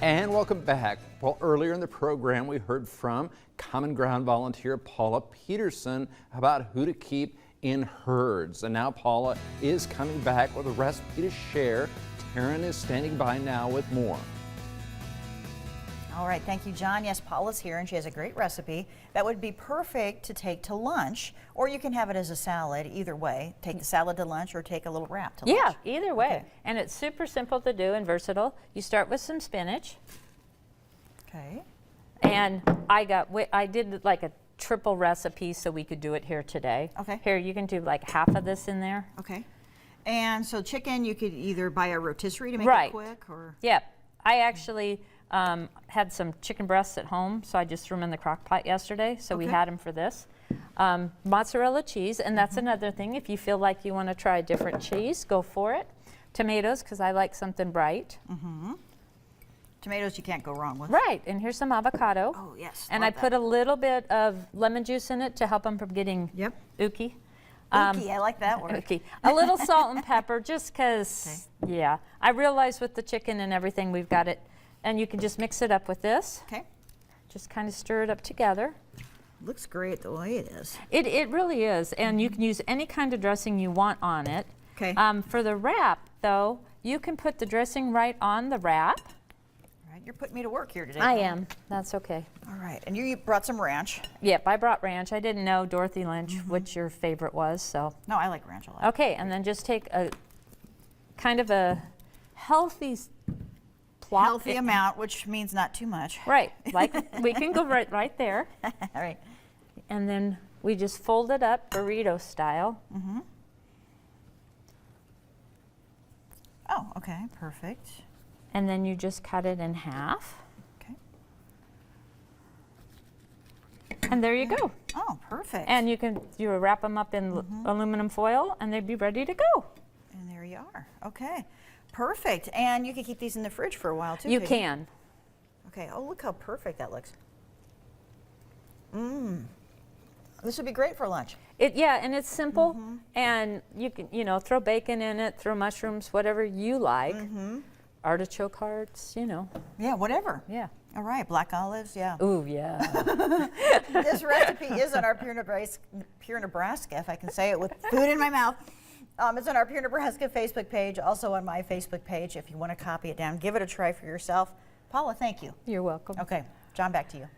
And welcome back. Well, earlier in the program, we heard from Common Ground volunteer Paula Peterson about who to keep in herds. And now Paula is coming back with a recipe to share. Taryn is standing by now with more. All right, thank you, John. Yes, Paula's here, and she has a great recipe that would be perfect to take to lunch, or you can have it as a salad. Either way, take the salad to lunch or take a little wrap to lunch. Yeah, either way. Okay. And it's super simple to do and versatile. You start with some spinach. Okay. And I did like a triple recipe so we could do it here today. Okay. Here, you can do like half of this in there. Okay. And so chicken, you could either buy a rotisserie to make it quick, or Yeah, I actually had some chicken breasts at home, so I just threw them in the crock pot yesterday, so we had them for this. Mozzarella cheese, and that's another thing. If you feel like you want to try a different cheese, go for it. Tomatoes, because I like something bright. tomatoes you can't go wrong with. Right, and here's some avocado. Oh, yes. And I put a little bit of lemon juice in it to help them from getting ooky. Ooky, I like that word. Okay, a little salt and pepper, just because, yeah. I realize with the chicken and everything, we've got it, and you can just mix it up with this. Okay. Just kind of stir it up together. Looks great the way it is. It really is, and you can use any kind of dressing you want on it. Okay. For the wrap, though, you can put the dressing right on the wrap. All right, you're putting me to work here today. I am. That's okay. All right, and you brought some ranch. Yep, I brought ranch. I didn't know, Dorothy Lynch, which your favorite was, so. No, I like ranch a lot. Okay, and then just take a kind of a healthy plot. Healthy amount, which means not too much. Right, like we can go right there. All right. And then we just fold it up burrito style. Oh, okay, perfect. And then you just cut it in half. Okay. And there you go. Oh, perfect. And you wrap them up in aluminum foil and they'd be ready to go. And there you are. Okay, perfect. And you can keep these in the fridge for a while too. You can. Okay, oh, look how perfect that looks. This would be great for lunch. Yeah, and it's simple, and you can, throw bacon in it, throw mushrooms, whatever you like. Artichoke hearts, Yeah, whatever. Yeah. All right, black olives, yeah. Ooh, yeah. This recipe is on our Pure Nebraska, if I can say it with food in my mouth. It's on our Pure Nebraska Facebook page, also on my Facebook page. If you want to copy it down, give it a try for yourself. Paula, thank you. You're welcome. Okay, John, back to you.